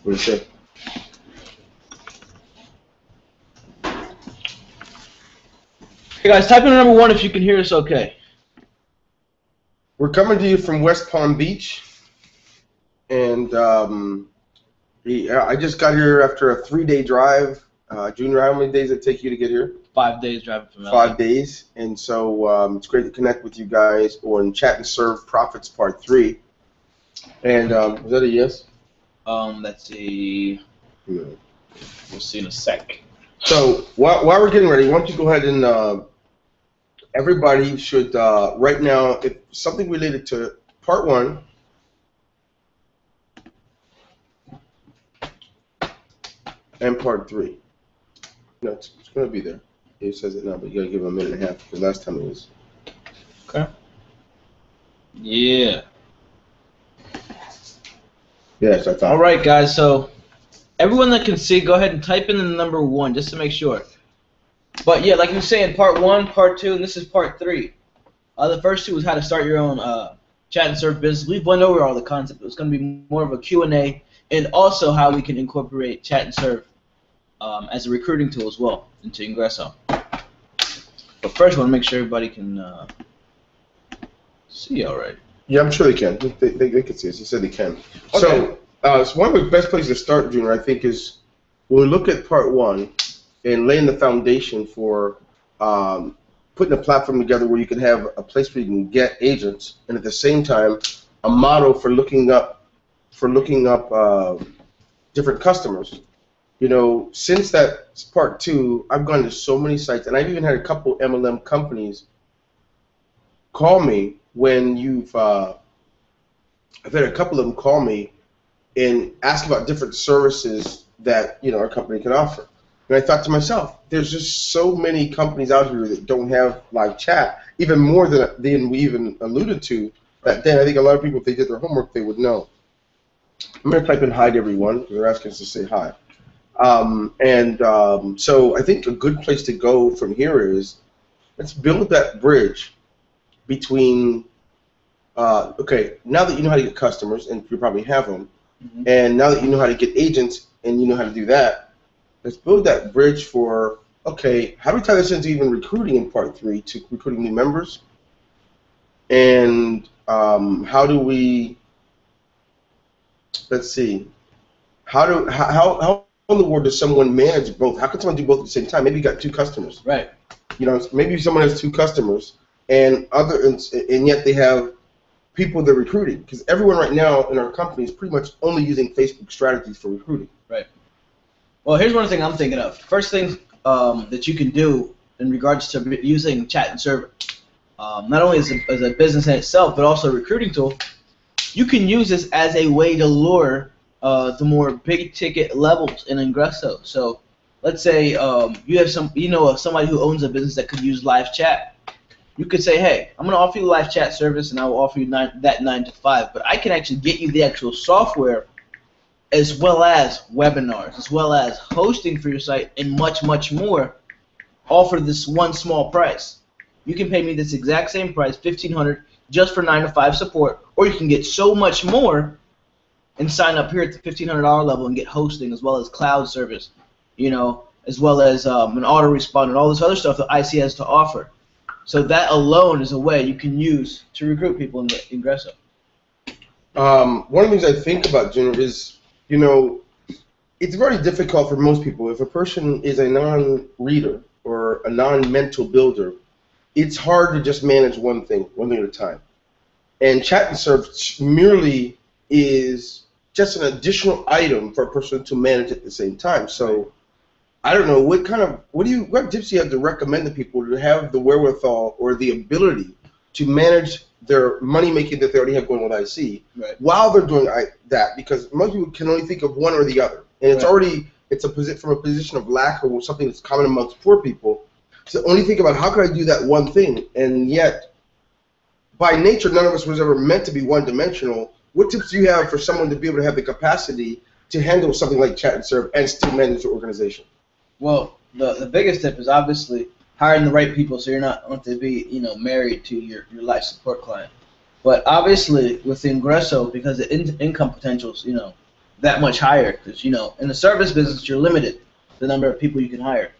What do you say? Hey guys, type in number 1 if you can hear us okay. We're coming to you from West Palm Beach, and I just got here after a 3-day drive. Junior, how many days did it take you to get here? 5 days driving from LA. 5 days, and so it's great to connect with you guys on Chat and Serve Profits Part 3. And was that a yes? Let's see. Yeah. We'll see in a sec. So while we're getting ready, why don't you go ahead and everybody should right now, if something related to Part 1. And Part 3. No, it's going to be there. It says it now, but you got to give it a minute and a half because last time it was. Okay. Yeah. Yes, I thought. All right, guys. So everyone that can see, go ahead and type in the number 1 just to make sure. But yeah, like you were saying, Part 1, Part 2, and this is Part 3. The first 2 was how to start your own chat and serve business. We've went over all the concepts. It's going to be more of a Q&A, and also how we can incorporate chat and serve as a recruiting tool as well into Ingresso. But first, I want to make sure everybody can see all right. Yeah, I'm sure they can. They can see us. He said they can. Okay. So one of the best places to start, Junior, I think, is when we look at Part 1 and laying the foundation for putting a platform together where you can have a place where you can get agents, and at the same time, a model for looking up different customers. You know, since that Part 2, I've gone to so many sites, and I've even had a couple MLM companies call me when I've had a couple of them call me and ask about different services that, you know, our company can offer. And I thought to myself, there's just so many companies out here that don't have live chat, even more than we even alluded to that day. I think a lot of people, if they did their homework, they would know. I'm going to type in hi to everyone because they're asking us to say hi. So I think a good place to go from here is let's build that bridge between, okay, now that you know how to get customers, and you probably have them, and now that you know how to get agents and you know how to do that, let's build that bridge for, okay, how do we tie this into even recruiting in Part 3 to recruiting new members? And how do we, let's see, how in the world does someone manage both? How can someone do both at the same time? Maybe you got 2 customers. Right. You know, maybe someone has 2 customers and yet they have people they're recruiting, because everyone right now in our company is pretty much only using Facebook strategies for recruiting. Right. Well, here's one thing I'm thinking of. First thing that you can do in regards to using chat and serve, not only as a business in itself, but also a recruiting tool, you can use this as a way to lure the more big ticket levels in Ingresso. So let's say you have somebody who owns a business that could use live chat. You could say, hey, I'm going to offer you live chat service, and I will offer you that 9 to 5, but I can actually get you the actual software as well as webinars, as well as hosting for your site, and much, much more, all for this one small price. You can pay me this exact same price, $1,500, just for 9 to 5 support, or you can get so much more and sign up here at the $1,500 level and get hosting as well as cloud service, you know, as well as an autoresponder and all this other stuff that IC has to offer. So that alone is a way you can use to recruit people in Ingresso. One of the things I think about, Junior, is, you know, it's very difficult for most people. If a person is a non-reader or a non-mental builder, it's hard to just manage one thing at a time. And chat and serve merely is just an additional item for a person to manage at the same time. So I don't know, what tips do you have to recommend to people to have the wherewithal or the ability to manage their money making that they already have going with IC while they're doing that? Because most people can only think of one or the other, and it's from a position of lack or something that's common amongst poor people. So only think about how can I do that one thing, and yet by nature none of us was ever meant to be one-dimensional. What tips do you have for someone to be able to have the capacity to handle something like chat and serve and still manage your organization? Well, the biggest tip is obviously hiring the right people, so you're not going to be, you know, married to your life support client. But obviously with Ingresso, because the income potential is, you know, that much higher because, you know, in the service business, you're limited the number of people you can hire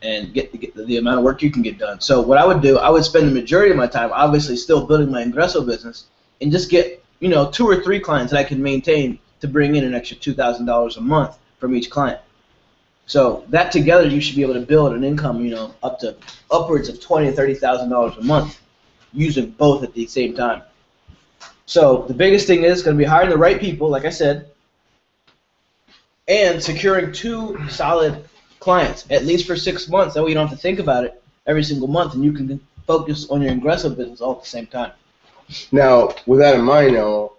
and get the amount of work you can get done. So what I would do, I would spend the majority of my time obviously still building my Ingresso business and just get, you know, 2 or 3 clients that I can maintain to bring in an extra $2,000 a month from each client. So that together, you should be able to build an income, you know, upwards of $20,000 to $30,000 a month using both at the same time. So the biggest thing is going to be hiring the right people, like I said, and securing 2 solid clients, at least for 6 months. That way you don't have to think about it every single month, and you can focus on your Ingresso business all at the same time. Now, with that in mind, now,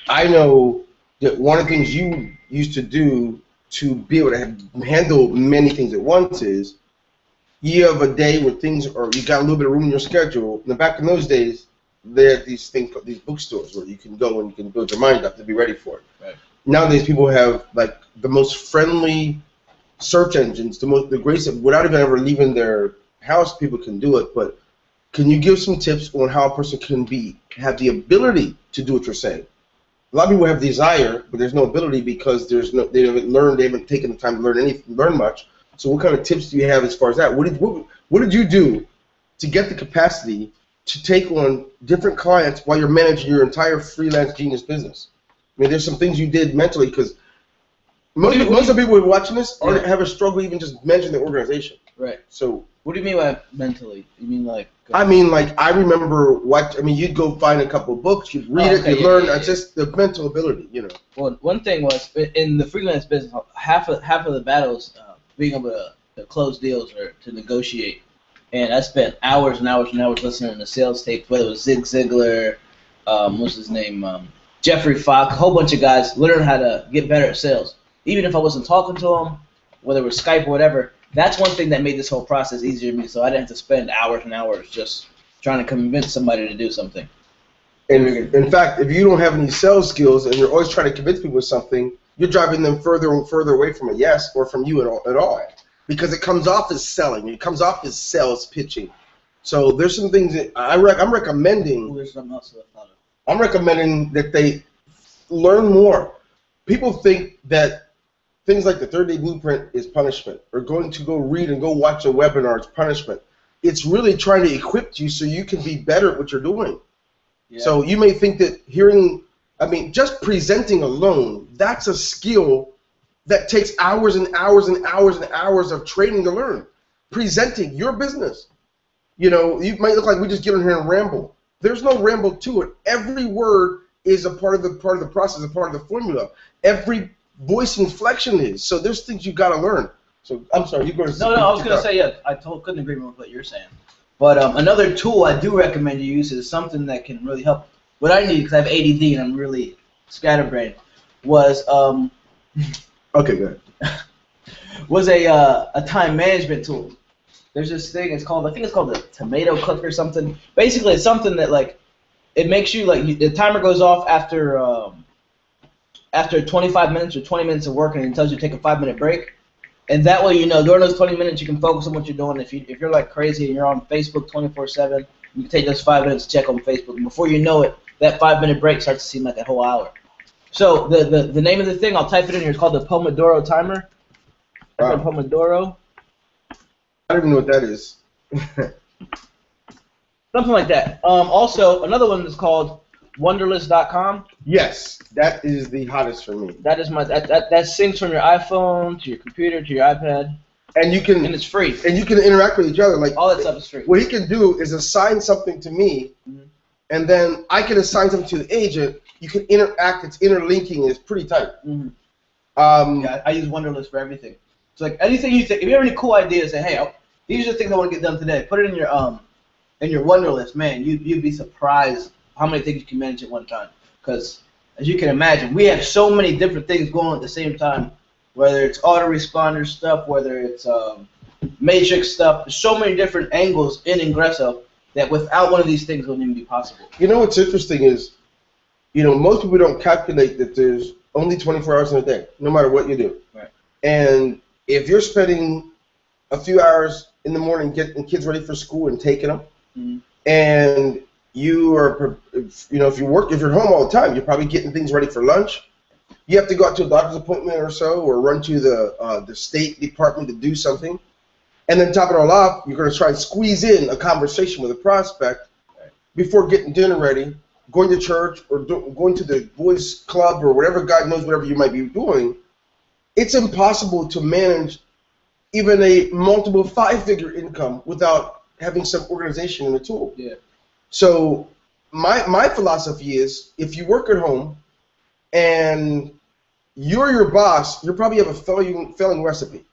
I know that one of the things you used to do to be able to handle many things at once is you have a day where things are, you got a little bit of room in your schedule. And back in those days, they had these things, these bookstores where you can go and you can build your mind up to be ready for it. Right. Nowadays, people have like the most friendly search engines, the greatest, without even ever leaving their house, people can do it. But can you give some tips on how a person can have the ability to do what you're saying? A lot of people have desire, but there's no ability because they haven't taken the time to learn much. So what kind of tips do you have as far as that? What did you do to get the capacity to take on different clients while you're managing your entire freelance genius business? I mean, there's some things you did mentally because most of the people who are watching this have a struggle even just managing their organization. Right. So what do you mean by mentally? You mean like? I mean, like, I remember you'd go find a couple of books, you'd read it, you'd learn. It's just the mental ability, you know. Well, one thing was in the freelance business, half of the battles being able to close deals or to negotiate. And I spent hours and hours and hours listening to sales tapes, whether it was Zig Ziglar, what's his name, Jeffrey Fox, a whole bunch of guys learning how to get better at sales. Even if I wasn't talking to them, whether it was Skype or whatever, that's one thing that made this whole process easier to me, so I didn't have to spend hours and hours just trying to convince somebody to do something. And in fact, if you don't have any sales skills and you're always trying to convince people of something, you're driving them further and further away from a yes or from you at all. Because it comes off as selling. It comes off as sales pitching. So there's some things that I'm recommending. There's something else that I thought of. I'm recommending that they learn more. People think that things like the 30-day blueprint is punishment, or going to go read and go watch a webinar is punishment. It's really trying to equip you so you can be better at what you're doing. Yeah. So you may think that just presenting alone, that's a skill that takes hours and hours and hours and hours of training to learn. Presenting your business. You know, you might look like we just get in here and ramble. There's no ramble to it. Every word is a part of the process, a part of the formula. Every voice inflection is. So there's things you got to learn. So I'm sorry, you go to. No, I was going to say, yeah, I couldn't agree more with what you're saying. But another tool I do recommend you use is something that can really help. What I need, because I have ADD and I'm really scatterbrained, was okay, good. was a time management tool. There's this thing. I think it's called the Tomato Cook or something. Basically, it's something that like it makes you like the timer goes off after 25 minutes or 20 minutes of work, and it tells you to take a 5-minute break. And that way, you know, during those 20 minutes, you can focus on what you're doing. If you're like crazy and you're on Facebook 24/7, you can take those 5 minutes to check on Facebook. And before you know it, that 5-minute break starts to seem like a whole hour. So the name of the thing, I'll type it in here. It's called the Pomodoro timer. Wow. Pomodoro. I don't even know what that is. Something like that. Also, another one is called Wunderlist.com. Yes, that is the hottest for me. That is that syncs from your iPhone to your computer to your iPad. And and it's free. And you can interact with each other. Like all that stuff is free. What he can do is assign something to me, and then I can assign something to the agent. You can interact. It's interlinking. It's pretty tight. Yeah, I use Wunderlist for everything. It's like anything you think. If you have any cool ideas, say, hey, these are the things I want to get done today. Put it in your Wunderlist. Man, you'd be surprised how many things you can manage at one time. Because as you can imagine, we have so many different things going on at the same time. Whether it's autoresponder stuff, whether it's matrix stuff, there's so many different angles in Ingresso that without one of these things it wouldn't even be possible. You know what's interesting is, you know, most people don't calculate that there's only 24 hours in a day, no matter what you do. Right. And if you're spending a few hours in the morning getting kids ready for school and taking them, and You are, if you're home all the time, you're probably getting things ready for lunch. You have to go out to a doctor's appointment or so, or run to the State Department to do something. And then top it all off, you're going to try and squeeze in a conversation with a prospect before getting dinner ready, going to church, or going to the boys' club, or whatever, God knows, whatever you might be doing. It's impossible to manage even a multiple 5-figure income without having some organization in the tool. Yeah. So my philosophy is, if you work at home and you're your boss, you probably have a failing recipe.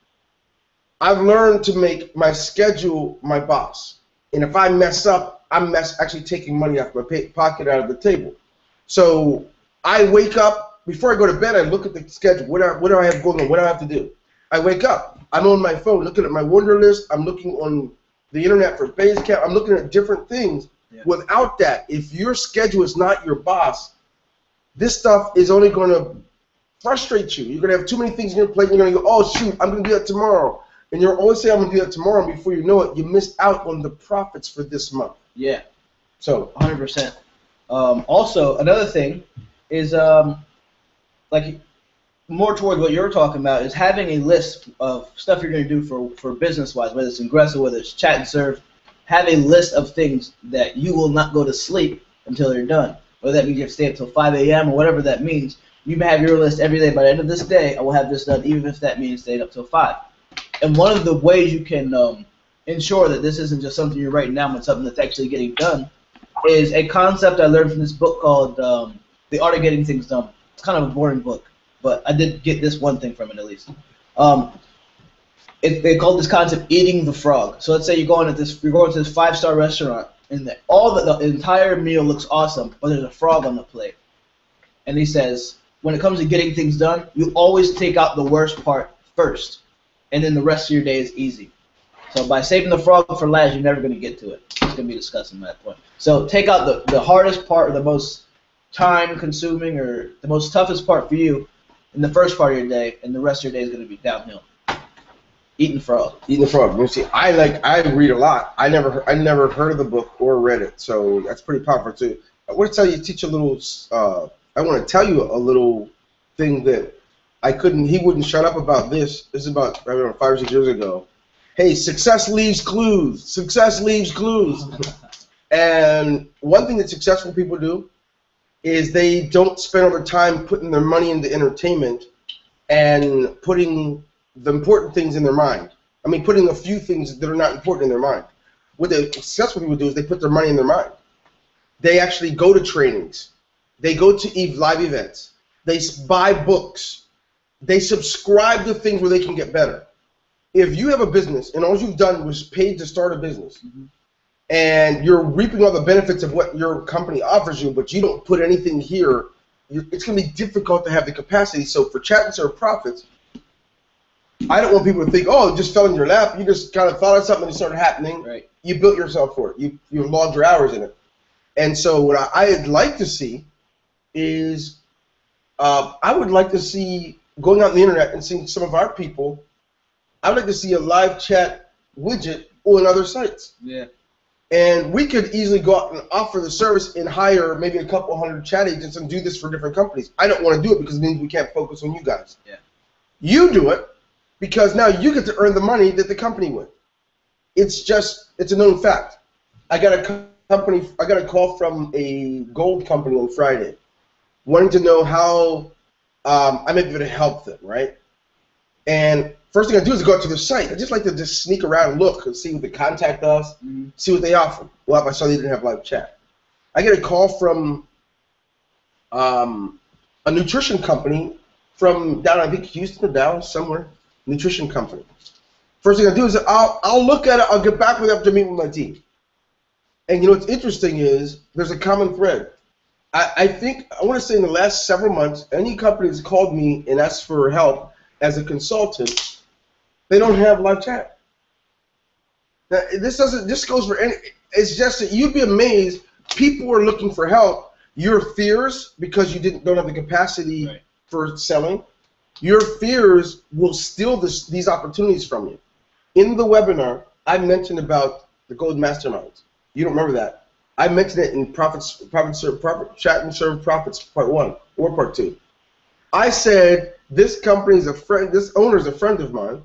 I've learned to make my schedule my boss. And if I mess up, I'm actually taking money off my pocket out of the table. So I wake up, before I go to bed, I look at the schedule. What do I have going on? What do I have to do? I wake up. I'm on my phone looking at my Wonder List. I'm looking on the internet for Basecamp. I'm looking at different things. Yeah. Without that, if your schedule is not your boss, this stuff is only going to frustrate you. You're going to have too many things on your plate. You're going to go, oh, shoot, I'm going to do that tomorrow. And you're always saying, I'm going to do that tomorrow. And before you know it, you missed out on the profits for this month. Yeah. So 100%. Also, another thing is, like, more toward what you're talking about, is having a list of stuff you're going to do for business-wise, whether it's Ingresso, whether it's Chat and Serve. Have a list of things that you will not go to sleep until they're done. Whether that means you have to stay up until 5 a.m. or whatever that means. You have your list every day. By the end of this day, I will have this done, even if that means staying up till 5. And one of the ways you can ensure that this isn't just something you're writing down, but something that's actually getting done, is a concept I learned from this book called The Art of Getting Things Done. It's kind of a boring book, but I did get this one thing from it at least. They call this concept eating the frog. So let's say you're going to this 5-star restaurant, and the entire meal looks awesome, but there's a frog on the plate. And he says, when it comes to getting things done, you always take out the worst part first, and then the rest of your day is easy. So by saving the frog for last, you're never going to get to it. It's going to be discussing that point. So take out the hardest part, or the most time-consuming, or the most toughest part for you in the first part of your day, and the rest of your day is going to be downhill. Eating the frog. Eating the frog. You see, I read a lot. I never heard of the book or read it, so that's pretty powerful too. I want to tell you, teach a little. I want to tell you a little thing that he wouldn't shut up about this. This is about, I don't know, 5 or 6 years ago. Hey, success leaves clues. Success leaves clues. And one thing that successful people do is they don't spend all their time putting their money into entertainment and putting the important things in their mind. I mean, putting a few things that are not important in their mind. What the successful people do is they put their money in their mind. They actually go to trainings. They go to live events. They buy books. They subscribe to things where they can get better. If you have a business and all you've done was paid to start a business, and you're reaping all the benefits of what your company offers you, but you don't put anything here, it's going to be difficult to have the capacity. So for Chat and Serve Profits, I don't want people to think, oh, it just fell in your lap. You just kind of thought of something and it started happening. Right. You built yourself for it. You logged your hours in it. And so what I'd like to see is, I would like to see, going out on the internet and seeing some of our people, I would like to see a live chat widget on other sites. Yeah. And we could easily go out and offer the service and hire maybe a couple hundred chat agents and do this for different companies. I don't want to do it because it means we can't focus on you guys. Yeah. You do it because now you get to earn the money that the company would. It's a known fact. I got a call from a gold company on Friday wanting to know how I may be able to help them, right? And first thing I do is go out to their site. I just like to just sneak around and look and see what they contact us, see what they offer. Well, I saw they didn't have live chat. I get a call from a nutrition company from down, I think Houston or Dallas, somewhere, nutrition company. First thing I do is I'll look at it. I'll get back with it after meeting with my team. And you know what's interesting is there's a common thread. I think, I want to say in the last several months, any company that's called me and asked for help as a consultant, they don't have live chat. Now, this goes for any, it's just that you'd be amazed, people are looking for help. Your fears, because you don't have the capacity for selling, your fears will steal these opportunities from you. In the webinar, I mentioned about the Gold Masterminds. You don't remember that. I mentioned it in Chat and Serve Profits Part 1 or Part 2. I said this company is a friend. This owner is a friend of mine,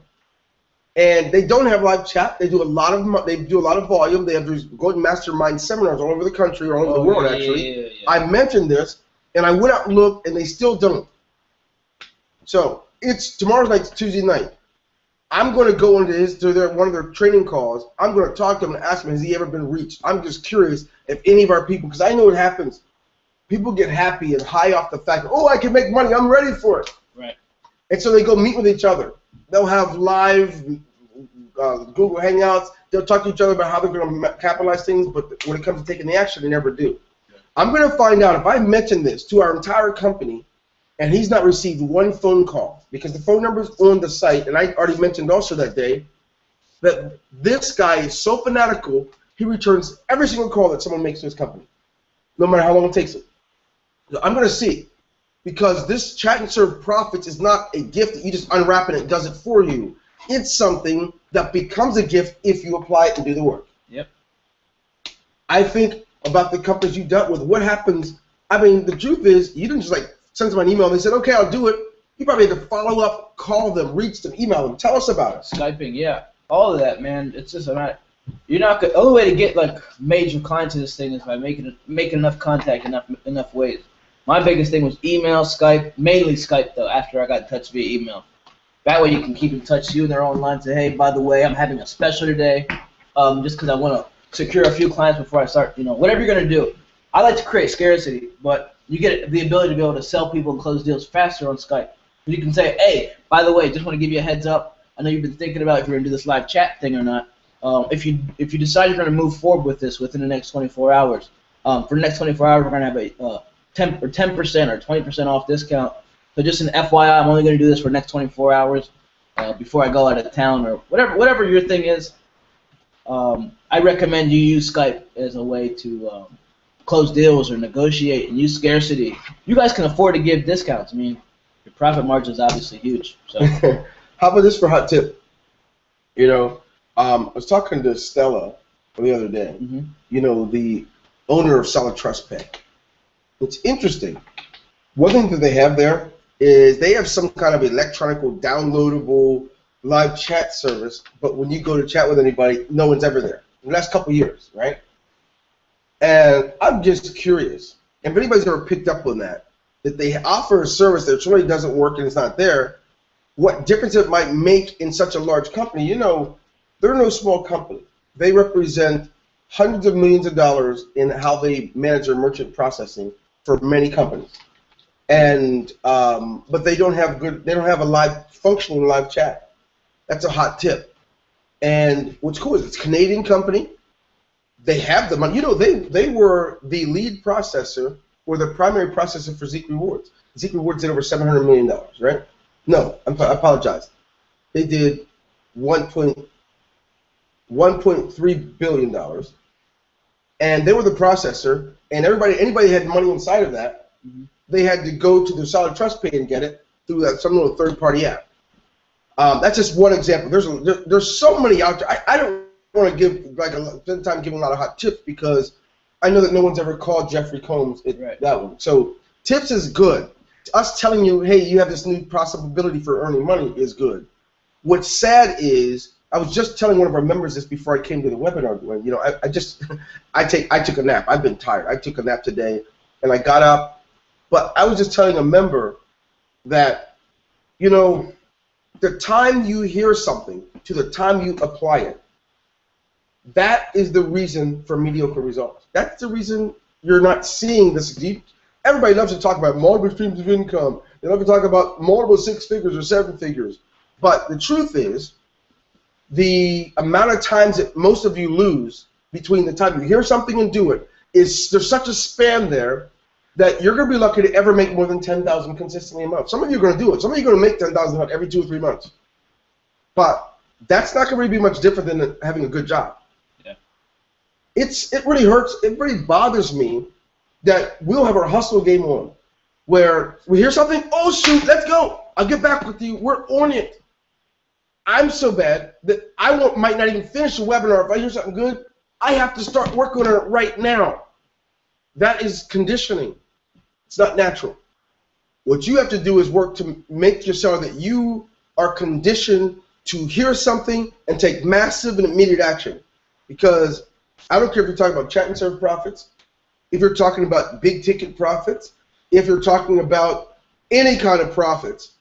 and they don't have live chat. They do a lot of volume. They have these Golden Mastermind seminars all over the country, all over the world. Actually, I mentioned this, and I went out and looked, and they still don't. So tomorrow's night's Tuesday night. I'm going to go into one of their training calls. I'm going to talk to him and ask him, has he ever been reached? I'm just curious if any of our people, because I know what happens. People get happy and high off the fact, oh, I can make money. I'm ready for it. Right. And so they go meet with each other. They'll have live Google Hangouts. They'll talk to each other about how they're going to capitalize things, but when it comes to taking the action, they never do. Yeah. I'm going to find out if I mention this to our entire company and he's not received one phone call, because the phone number's on the site, and I already mentioned also that day that this guy is so fanatical, he returns every single call that someone makes to his company, no matter how long it takes it. So I'm going to see, because this Chat and Serve Profits is not a gift that you just unwrap and it does it for you. It's something that becomes a gift if you apply it and do the work. Yep. I think about the companies you dealt with. What happens? I mean, the truth is, you didn't just like send them an email and they said, okay, I'll do it. You probably had to follow up, call them, reach them, email them, tell us about it. Skyping, yeah, all of that, man. It's just you're not good. The only way to get like major clients to this thing is by making enough contact enough ways. My biggest thing was email, Skype, mainly Skype though. After I got in touch via email, that way you can keep in touch. You and their own line say, hey, by the way, I'm having a special today, just because I want to secure a few clients before I start. Whatever you're gonna do. I like to create scarcity, but you get the ability to be able to sell people and close deals faster on Skype. You can say, hey, by the way, just want to give you a heads up. I know you've been thinking about if you're going to do this live chat thing or not. If you decide you're going to move forward with this within the next 24 hours, for the next 24 hours, we're going to have a 10% or 20% off discount. So just an FYI, I'm only going to do this for the next 24 hours before I go out of town or whatever your thing is. I recommend you use Skype as a way to close deals or negotiate and use scarcity. You guys can afford to give discounts. I mean, your profit margin is obviously huge. So, how about this for a hot tip? I was talking to Stella the other day. Mm-hmm. The owner of Solid Trust Pay. It's interesting. One thing that they have there is they have some kind of electronic downloadable live chat service, but when you go to chat with anybody, no one's ever there. In the last couple of years, right? And I'm just curious, if anybody's ever picked up on that they offer a service that really doesn't work and it's not there, what difference it might make in such a large company. They're no small company. They represent hundreds of millions of dollars in how they manage their merchant processing for many companies. And but they don't have a functioning live chat. That's a hot tip. And what's cool is it's a Canadian company. They have the money. They were the lead processor or the primary processor for Zeek Rewards. Zeek Rewards did over $700 million, right? No, I apologize. They did $1.3 billion, and they were the processor. And anybody had money inside of that, mm-hmm. They had to go to the Solid Trust Pay and get it through some little third-party app. That's just one example. There's so many out there. I don't want to give spend time giving a lot of hot tips because I know that no one's ever called Jeffrey Combs that one. So tips is good. Us telling you, hey, you have this new possibility for earning money is good. What's sad is I was just telling one of our members this before I came to the webinar. I took a nap. I've been tired. I took a nap today, and I got up. But I was just telling a member that, the time you hear something to the time you apply it, that is the reason for mediocre results. That's the reason you're not seeing this deep. Everybody loves to talk about multiple streams of income. They love to talk about multiple 6 figures or 7 figures. But the truth is, the amount of times that most of you lose between the time you hear something and do it there's such a span there that you're going to be lucky to ever make more than $10,000 consistently a month. Some of you are going to do it. Some of you are going to make $10,000 every 2 or 3 months. But that's not going to really be much different than having a good job. Yeah. It really hurts. It really bothers me that we'll have our hustle game on, where we hear something, oh shoot, let's go. I'll get back with you. We're on it. I'm so bad that I might not even finish the webinar. If I hear something good, I have to start working on it right now. That is conditioning. It's not natural. What you have to do is work to make yourself that you are conditioned to hear something and take massive and immediate action. Because I don't care if you're talking about chat and serve profits, if you're talking about big ticket profits, if you're talking about any kind of profits,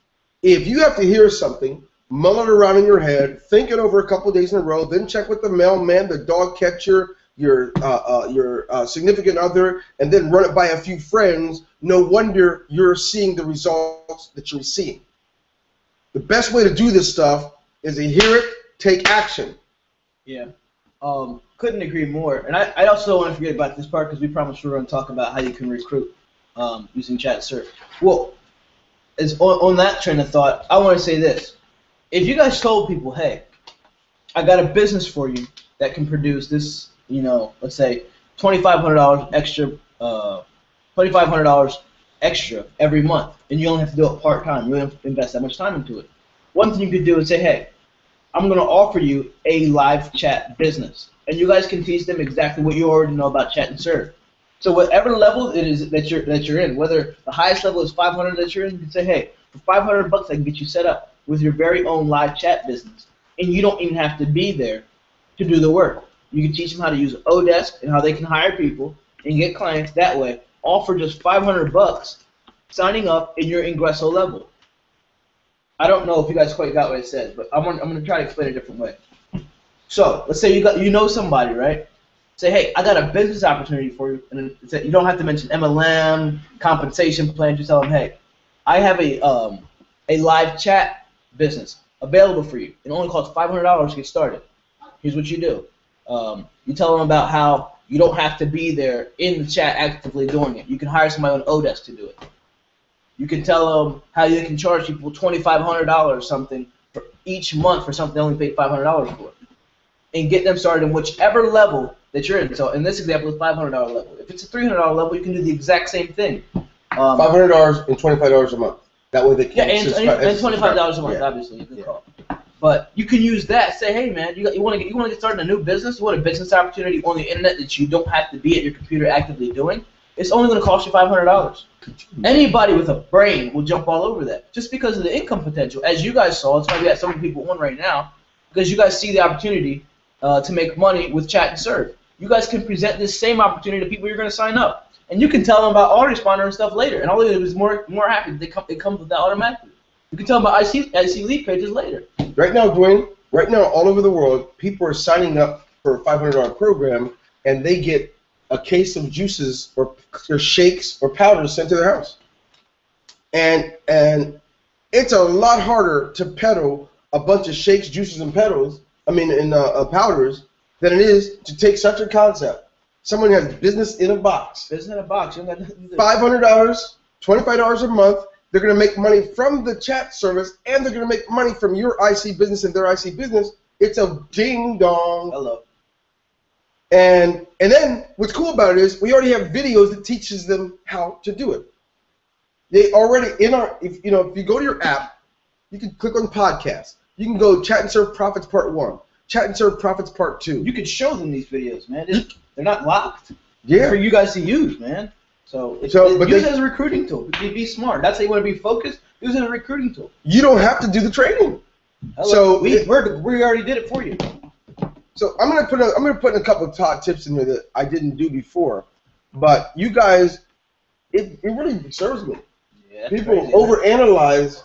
if you have to hear something, mull it around in your head, think it over a couple of days in a row, then check with the mailman, the dog catcher, your significant other, and then run it by a few friends, no wonder you're seeing the results that you're seeing. The best way to do this stuff is to hear it, take action. Yeah. Couldn't agree more. And I also don't want to forget about this part because we promised we were going to talk about how you can recruit using chat and serve. Well, as on that train of thought, I want to say this. If you guys told people, hey, I got a business for you that can produce this, let's say $2,500 extra, $2,500 extra every month, and you only have to do it part-time, you don't have to invest that much time into it. One thing you could do is say, hey, I'm going to offer you a live chat business, and you guys can teach them exactly what you already know about chat and serve. So whatever level it is that you're in, whether the highest level is 500 that you're in, you can say, hey, for $500 I can get you set up with your very own live chat business, and you don't even have to be there to do the work. You can teach them how to use Odesk and how they can hire people and get clients that way, all for just $500 signing up in your Ingresso level. I don't know if you guys quite got what it says, but I'm gonna try to explain it a different way. So let's say you know somebody, right? Say, hey, I got a business opportunity for you, and you don't have to mention MLM, compensation plan. Just tell them, hey, I have a live chat business available for you. It only costs $500 to get started. Here's what you do. You tell them about how you don't have to be there in the chat actively doing it. You can hire somebody on Odesk to do it. You can tell them how you can charge people $2,500 or something for each month for something they only paid $500 for, and get them started in whichever level that you're in. So in this example, it's $500 level. If it's a $300 level, you can do the exact same thing. $500 and $25 a month. That way they can. Yeah, and $25 a month, obviously. You can call. But you can use that. Say, hey man, you want to get started in a new business. You want a business opportunity on the internet that you don't have to be at your computer actively doing. It's only going to cost you $500. Anybody with a brain will jump all over that just because of the income potential. As you guys saw, it's why we have so many people on right now, because you guys see the opportunity to make money with chat and serve. You guys can present this same opportunity to people you're going to sign up, and you can tell them about autoresponder and stuff later. And all they do is more happy. It comes with that automatically. You can tell them about IC lead pages later. Right now, Dwayne, all over the world, people are signing up for a $500 program, and they get a case of juices or shakes or powders sent to their house. And it's a lot harder to peddle a bunch of shakes, juices, and powders than it is to take such a concept. Someone has business in a box. Business in a box. You got nothing to do. $500, $25 a month. They're going to make money from the chat service, and they're going to make money from your IC business and their IC business. It's a ding dong. Hello. And then what's cool about it is we already have videos that teaches them how to do it. They already if you go to your app, you can click on podcast. You can go Chat and Serve Profits Part 1, Chat and Serve Profits Part 2. You could show them these videos, man. They're not locked. Yeah. They're for you guys to use, man. So use it as a recruiting tool. Be smart. That's how you want to be focused. Use it as a recruiting tool. You don't have to do the training. So we already did it for you. So I'm gonna put in a couple of top tips in here that I didn't do before, but you guys, it really serves me. Yeah, people crazy, overanalyze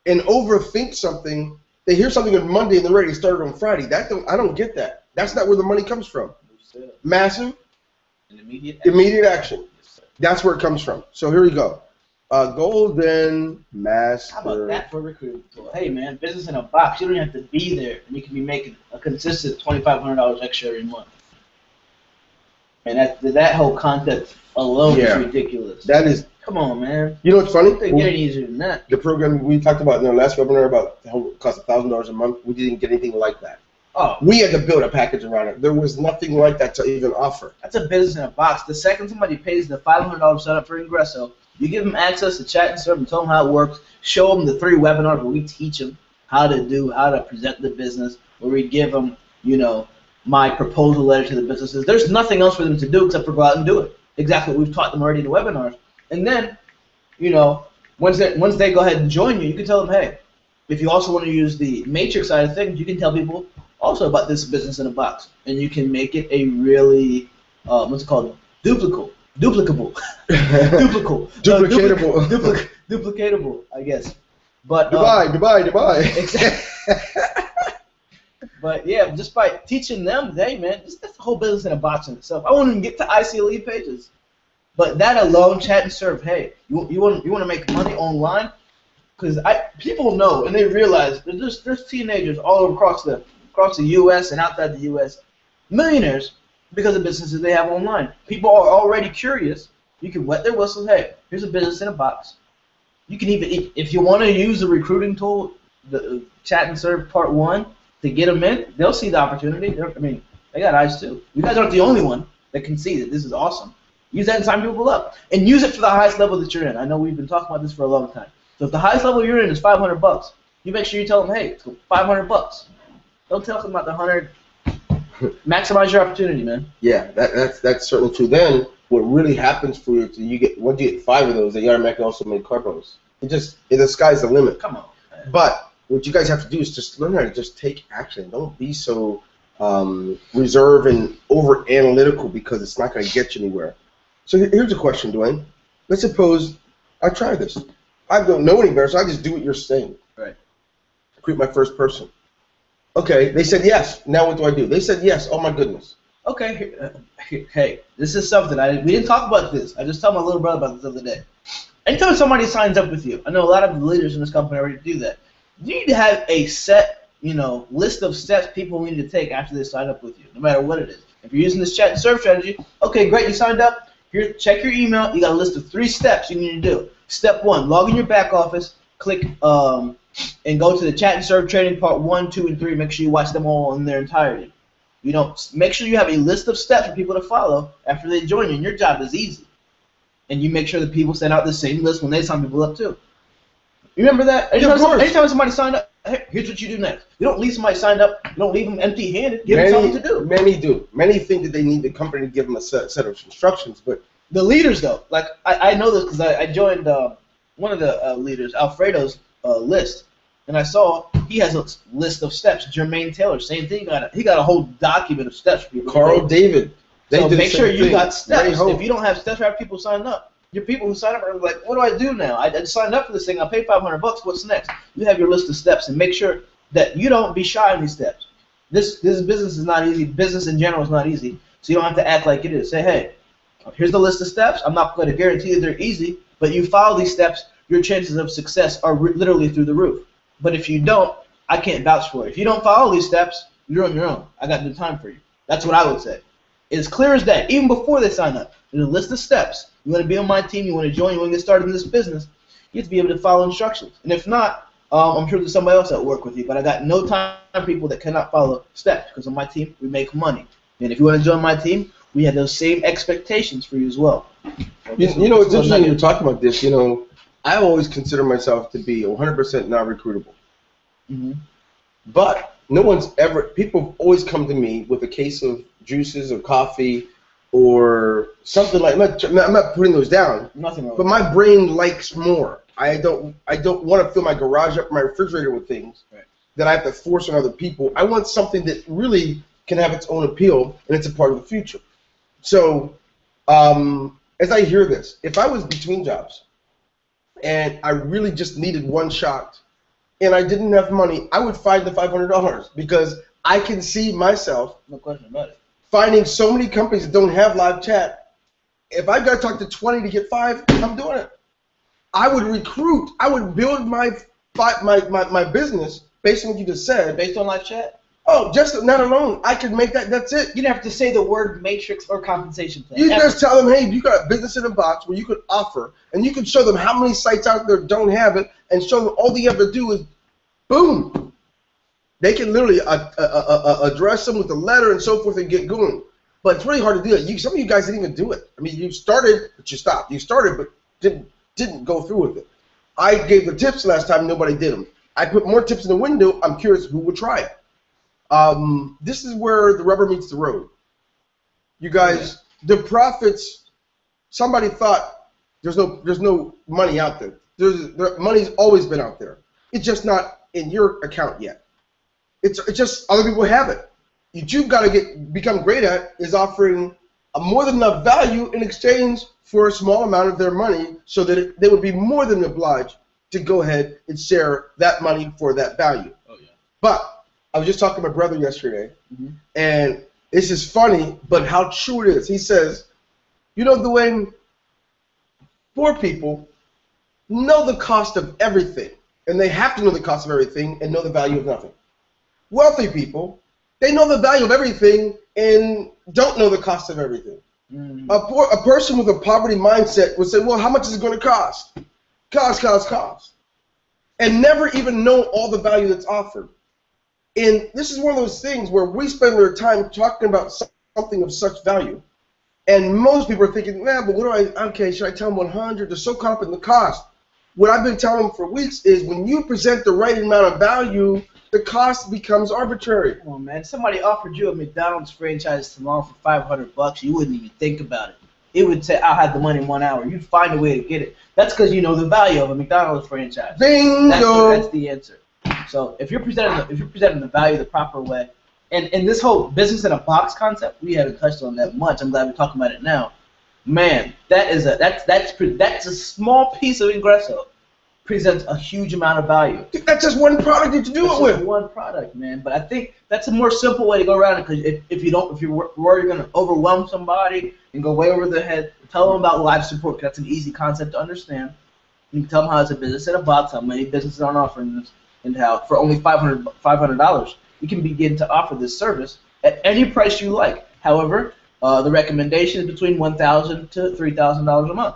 and overthink something. They hear something on Monday and they're ready to start it on Friday. I don't get that. That's not where the money comes from. Massive, immediate action. That's where it comes from. So here we go. Golden Master. How about that for recruiting tool? Hey man, business in a box. You don't have to be there, and you can be making a consistent $2,500 extra every month. And that whole concept alone is ridiculous. That is. Come on, man. You know what's funny? They get any easier than that. The program we talked about in the last webinar about how it costs $1,000 a month. We didn't get anything like that. Oh. We had to build a package around it. There was nothing like that to even offer. That's a business in a box. The second somebody pays the $500 setup for Ingresso, you give them access to chat and serve and tell them how it works. Show them the 3 webinars where we teach them how to present the business, where we give them, my proposal letter to the businesses. There's nothing else for them to do except for go out and do it. Exactly what we've taught them already in the webinars. And then, you know, once they go ahead and join you, you can tell them, hey, if you also want to use the matrix side of things, you can tell people also about this business in a box, and you can make it a really what's it called? Duplicable. Duplicatable. Duplicatable, I guess. But Dubai. Exactly. But yeah, just by teaching them, hey man, that's the whole business in a box in itself. I won't even get to ICLE pages, but that alone, chat and serve. Hey, you want to make money online? Because people know and they realize there's teenagers all over across the U.S. and outside the U.S. millionaires because of businesses they have online. People are already curious. You can wet their whistles. Hey, here's a business in a box. You can even, if you want to use the recruiting tool, the chat and serve part 1 to get them in, they'll see the opportunity. They got eyes too. You guys aren't the only one that can see that this is awesome. Use that and sign people up, and use it for the highest level that you're in. I know we've been talking about this for a long time. So if the highest level you're in is $500, you make sure you tell them, hey, it's $500. Don't tell them about the 100. Maximize your opportunity, man. Yeah, that's certainly true. Then what really happens for you is once you get 5 of those, then you automatically also make carbos. The sky's the limit. Come on. Man. But what you guys have to do is just learn how to just take action. Don't be so reserved and over analytical because it's not going to get you anywhere. So here's a question, Dwayne. Let's suppose I try this. I don't know any better, so I just do what you're saying. Right. Recruit my first person. Okay, they said yes. Now what do I do? They said yes. Oh my goodness. Okay, hey, this is something we didn't talk about this. I just told my little brother about this the other day. Anytime somebody signs up with you, I know a lot of the leaders in this company already do that. You need to have a set, list of steps people need to take after they sign up with you, no matter what it is. If you're using this chat and serve strategy, okay, great, you signed up. Here, check your email. You got a list of 3 steps you need to do. Step 1, log in your back office, click and go to the chat and serve training part 1, 2, and 3. Make sure you watch them all in their entirety. Make sure you have a list of steps for people to follow after they join you, and your job is easy. And you make sure that people send out the same list when they sign people up too. You remember that? Anytime somebody signed up, hey, here's what you do next. You don't leave somebody signed up. You don't leave them empty-handed. Give them something to do. Many do. Many think that they need the company to give them a set of instructions, but the leaders, though, like I know this because I joined one of the leaders, Alfredo's list, and I saw he has a list of steps. Jermaine Taylor, same thing. He got a whole document of steps for people. Carl David. So make sure you got steps. If you don't have steps, have people sign up. Your people who sign up are like, what do I do now? I signed up for this thing. I paid $500. What's next? You have your list of steps, and make sure that you don't be shy on these steps. This business is not easy. Business in general is not easy. So you don't have to act like it is. Say, hey, here's the list of steps. I'm not going to guarantee that they're easy, but you follow these steps, your chances of success are literally through the roof. But if you don't, I can't vouch for it. If you don't follow these steps, you're on your own. I got no time for you. That's what I would say. It's clear as day, even before they sign up. There's a list of steps. You want to be on my team, you want to join, you want to get started in this business, you have to be able to follow instructions. And if not, I'm sure there's somebody else that will work with you, but I got no time for people that cannot follow steps, because on my team, we make money. And if you want to join my team, we have those same expectations for you as well. It's interesting you're talking about this. I always consider myself to be 100% non-recruitable. Mm-hmm. But people always come to me with a case of juices or coffee or something like that. I'm not putting those down. Nothing wrong. But my brain likes more. I don't want to fill my garage up, my refrigerator with things that I have to force on other people. I want something that really can have its own appeal, and it's a part of the future. So as I hear this, if I was between jobs and I really just needed one shot and I didn't have money, I would find the $500 because I can see myself no question about it. Finding so many companies that don't have live chat. If I've got to talk to 20 to get 5, I'm doing it. I would recruit. I would build my business based on what you just said. Based on live chat? Oh, just not alone. I could make that. That's it. You don't have to say the word matrix or compensation plan. You just tell them, hey, you got a business in a box where you could offer, and you can show them how many sites out there don't have it, and show them all you have to do is, boom. They can literally address them with a letter and so forth and get going. But it's really hard to do that. Some of you guys didn't even do it. I mean, you started, but you stopped. You started, but didn't go through with it. I gave the tips last time. Nobody did them. I put more tips in the window. I'm curious who would try it. This is where the rubber meets the road. You guys, the profits. Somebody thought there's no money out there. Money's always been out there. It's just not in your account yet. It's just other people have it. What you've got to become great at is offering more than enough value in exchange for a small amount of their money, so that they would be more than obliged to go ahead and share that money for that value. Oh yeah. But I was just talking to my brother yesterday, and this is funny, but how true it is. He says, you know, Dwayne, poor people know the cost of everything, and they have to know the cost of everything and know the value of nothing. Wealthy people, they know the value of everything and don't know the cost of everything. A person with a poverty mindset would say, well, how much is it going to cost? Cost. And never even know all the value that's offered. And this is one of those things where we spend our time talking about something of such value. And most people are thinking, but what do okay, should I tell them 100? They're so caught up in the cost. What I've been telling them for weeks is when you present the right amount of value, the cost becomes arbitrary. Come on, man. Somebody offered you a McDonald's franchise tomorrow for $500, you wouldn't even think about it. It would say, I'll have the money in 1 hour. You'd find a way to get it. That's because you know the value of a McDonald's franchise. Bingo! That's the answer. So if you're presenting the value the proper way, and this whole business in a box concept, we haven't touched on that much. I'm glad we're talking about it now. Man, that's a small piece of Ingresso presents a huge amount of value. That's just one product that you do it with. One product, man. But I think that's a more simple way to go around it, because if you're worried you're going to overwhelm somebody and go way over their head, tell them about live support, because that's an easy concept to understand. You can tell them how it's a business in a box, how many businesses aren't offering this, and how for only $500 you can begin to offer this service at any price you like. However, the recommendation is between $1,000 to $3,000 a month.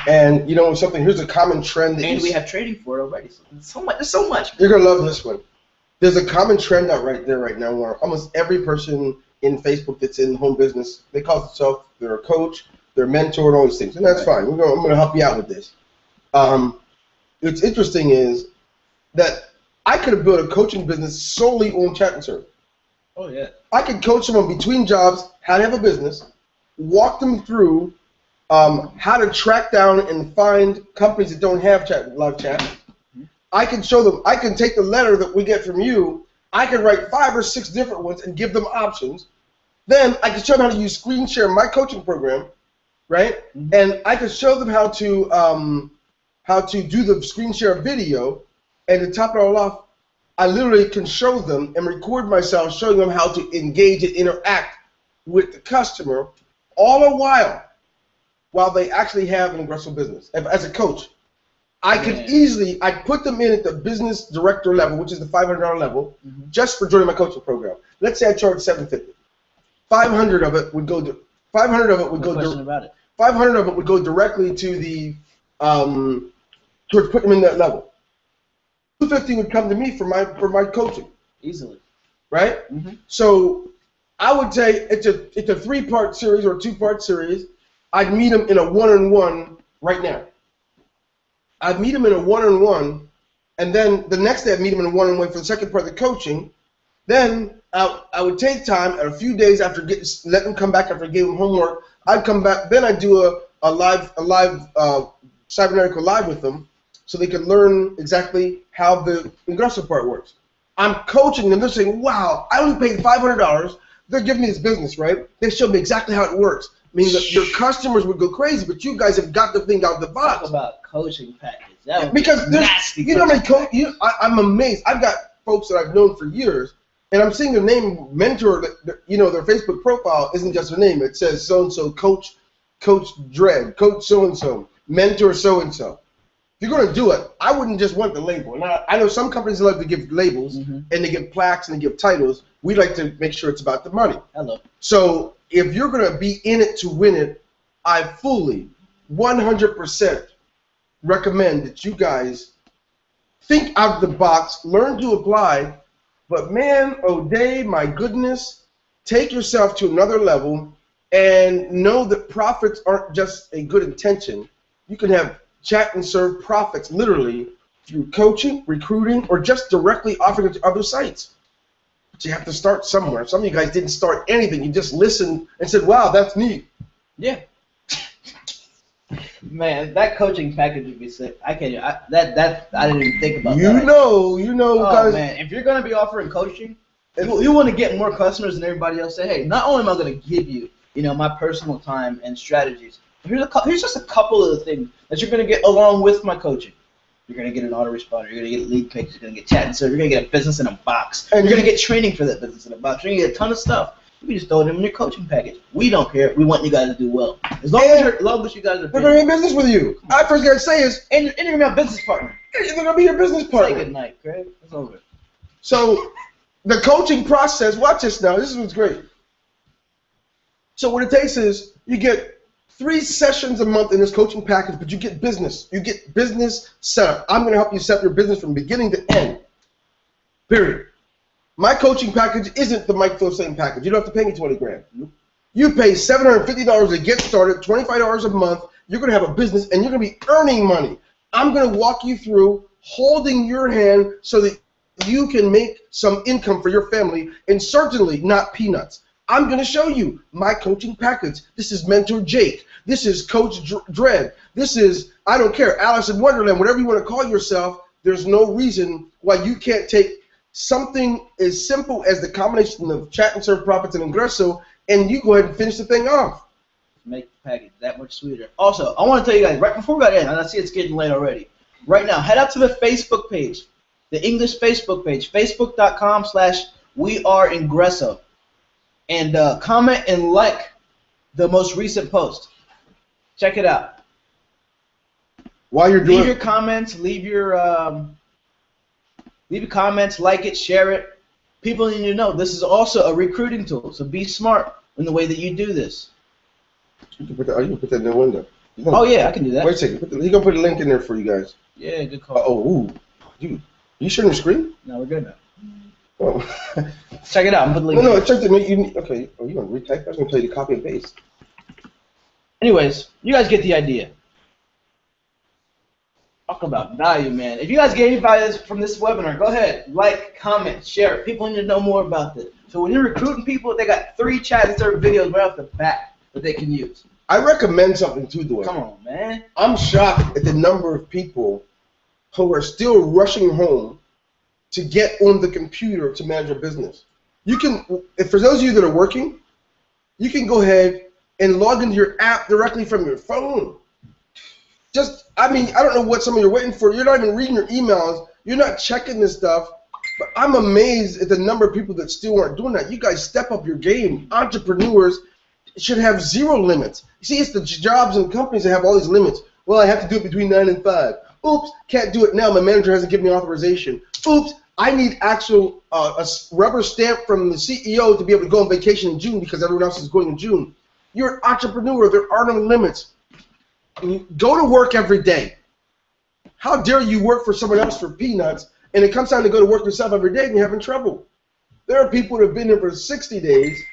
And you know something? Here's a common trend. We have trading for it already. So there's so much. You're gonna love this one. There's a common trend out right now where almost every person in Facebook that's in home business, they call themselves, they're a coach, they're a mentor, and all these things, and that's fine. I'm gonna help you out with this. What's interesting is that I could have built a coaching business solely on chat and serve. Oh yeah. I could coach someone between jobs how to have a business, walk them through how to track down and find companies that don't have live chat. I can show them. I can take the letter that we get from you. I can write 5 or 6 different ones and give them options. Then I can show them how to use screen share my coaching program, right? And I can show them how to do the screen share video. And to top it all off, I literally can show them and record myself showing them how to engage and interact with the customer, all the while they actually have an Ingresso business. As a coach, I could easily, I put them in at the business director level, which is the $500 level, just for joining my coaching program. Let's say I charge $750. 500 of it would go to $500 of it would go. $500 of it would go directly to the towards putting them in that level. $250 would come to me for my coaching. Easily. Right? So I would say it's a 3-part series or a 2-part series. I'd meet them in a one-on-one right now. I'd meet them in a one-on-one, and then the next day I'd meet them in a one-on-one for the second part of the coaching. Then I would take time, and a few days after let them come back after I gave them homework, I'd come back. Then I'd do a live cybernetical live with them, so they can learn exactly how the Ingresso part works. I'm coaching them. They're saying, wow, I only paid $500. They're giving me this business, right? They showed me exactly how it works. I mean, your customers would go crazy, but you guys have got the thing out of the box. Talk about coaching package. Because nasty. You know how many I'm amazed. I've got folks that I've known for years, and I'm seeing their name, mentor, you know, their Facebook profile isn't just their name. It says so-and-so, Coach Dredd, Coach so-and-so, mentor so-and-so. If you're going to do it, I wouldn't just want the label. And I know some companies love to give labels, and they give plaques and they give titles. We like to make sure it's about the money. Hello. So if you're going to be in it to win it, I fully, 100% recommend that you guys think out of the box, learn to apply, but man, oh day, my goodness, take yourself to another level and know that profits aren't just a good intention. You can have chat and serve profits literally through coaching, recruiting, or just directly offering it to other sites. But you have to start somewhere. Some of you guys didn't start anything. You just listened and said, wow, that's neat. Yeah. Man, that coaching package would be sick. I can't. I didn't even think about that. You know, oh, guys. Man, if you're gonna be offering coaching, you want to get more customers than everybody else. Say, hey, not only am I gonna give you, my personal time and strategies. Here's just a couple of the things that you're gonna get along with my coaching. You're gonna get an autoresponder. You're gonna get lead picks. You're gonna get chat and serve. You're gonna get a business in a box. And you're gonna get training for that business in a box. You're gonna get a ton of stuff. You can just throw it in your coaching package. We don't care. We want you guys to do well. As long as you guys are. They're gonna be in business with you. I first gotta say is, and you're gonna be a business partner. They're gonna be your business partner. Say good night, Craig. It's over. So, the coaching process. Watch this now. This is what's great. So what it takes is you get 3 sessions a month in this coaching package, but you get business. You get business set up. I'm going to help you set up your business from beginning to end. Period. My coaching package isn't the Mike Filsaime package. You don't have to pay me $20,000. You pay $750 to get started, $25 a month. You're going to have a business, and you're going to be earning money. I'm going to walk you through holding your hand so that you can make some income for your family, and certainly not peanuts. I'm going to show you my coaching package. This is Mentor Jake. This is Coach Dredd. This is, I don't care, Alice in Wonderland, whatever you want to call yourself. There's no reason why you can't take something as simple as the combination of Chat and Serve Profits and Ingresso, and you go ahead and finish the thing off. Make the package that much sweeter. Also, I want to tell you guys, right before we got in, and I see it's getting late already, right now, head out to the Facebook page, the English Facebook page, facebook.com/weareingresso. And comment and like the most recent post. Check it out. While you're doing, leave your comments. Leave your comments. Like it. Share it. People need to know this is also a recruiting tool. So be smart in the way that you do this. You can put that in the window. Oh yeah, I can do that. Wait a second. He's gonna put a link in there for you guys. Yeah, good call. Ooh, dude, you sharing the screen? No, we're good now. Oh. Check it out. I'm putting the link. No, check the. Okay. Oh, you want to retype? I was gonna tell you to copy and paste. Anyways, you guys get the idea. Talk about value, man. If you guys get any value from this webinar, go ahead, like, comment, share it. People need to know more about this. So when you're recruiting people, they got 3 Chat and Serve videos right off the bat that they can use. I recommend something too, Dwayne. Come on, man. I'm shocked at the number of people who are still rushing home to get on the computer to manage a business. You can, if for those of you that are working, you can go ahead and log into your app directly from your phone. I don't know what some of you are waiting for. You're not even reading your emails. You're not checking this stuff. But I'm amazed at the number of people that still aren't doing that. You guys step up your game. Entrepreneurs should have 0 limits. You see, it's the jobs and companies that have all these limits. Well, I have to do it between 9 and 5. Oops, can't do it now. My manager hasn't given me authorization. Oops, I need actual a rubber stamp from the CEO to be able to go on vacation in June because everyone else is going in June. You're an entrepreneur. There are no limits. You go to work every day. How dare you work for someone else for peanuts, and it comes time to go to work yourself every day and you're having trouble. There are people that have been here for 60 days,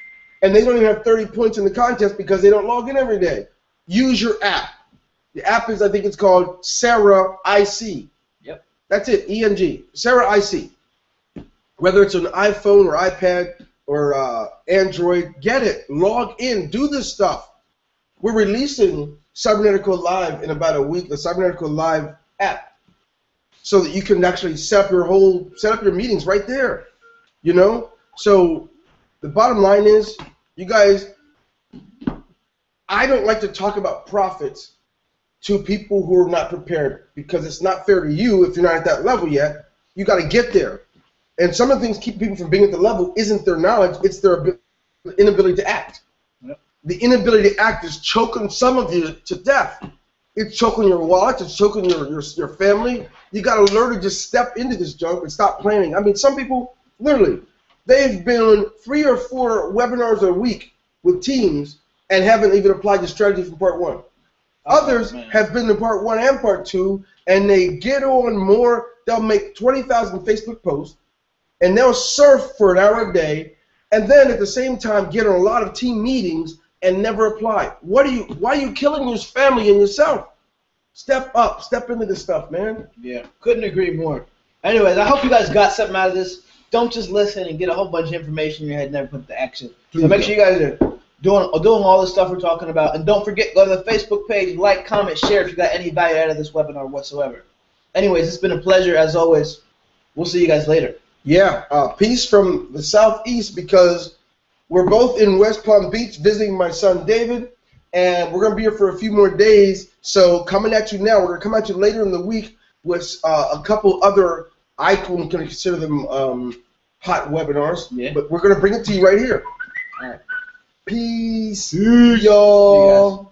and they don't even have 30 points in the contest because they don't log in every day. Use your app. The app is, I think it's called Sarah IC. Yep. That's it, ENG, Sarah IC. Whether it's an iPhone or iPad or Android, get it. Log in. Do this stuff. We're releasing Cybernetical Live in about a week, the Cybernetical Live app, so that you can actually set up your meetings right there. You know? So the bottom line is, you guys, I don't like to talk about profits to people who are not prepared because it's not fair to you if you're not at that level yet. You got to get there. And some of the things keep people from being at the level isn't their knowledge, it's their inability to act. Yep. The inability to act is choking some of you to death. It's choking your wallet, it's choking your family. You got to learn to just step into this junk and stop planning. I mean, some people, literally, they've been on 3 or 4 webinars a week with teams and haven't even applied the strategy from part 1. Others have been in part 1 and part 2, and they get on more. They'll make 20,000 Facebook posts, and they'll surf for an hour a day, and then at the same time get on a lot of team meetings and never apply. Why are you killing your family and yourself? Step up. Step into this stuff, man. Yeah, couldn't agree more. Anyways, I hope you guys got something out of this. don't just listen and get a whole bunch of information in your head and never put it to action. Please So make don't. sure you guys are doing all the stuff we're talking about. And don't forget, go to the Facebook page, like, comment, share if you got any value out of this webinar whatsoever. Anyways, it's been a pleasure as always. We'll see you guys later. Yeah, peace from the southeast, because we're both in West Palm Beach visiting my son David, and we're going to be here for a few more days. So coming at you now, we're going to come at you later in the week with a couple other, I can consider them hot webinars, Yeah. but we're going to bring it to you right here. All right. Peace, Peace. y'all.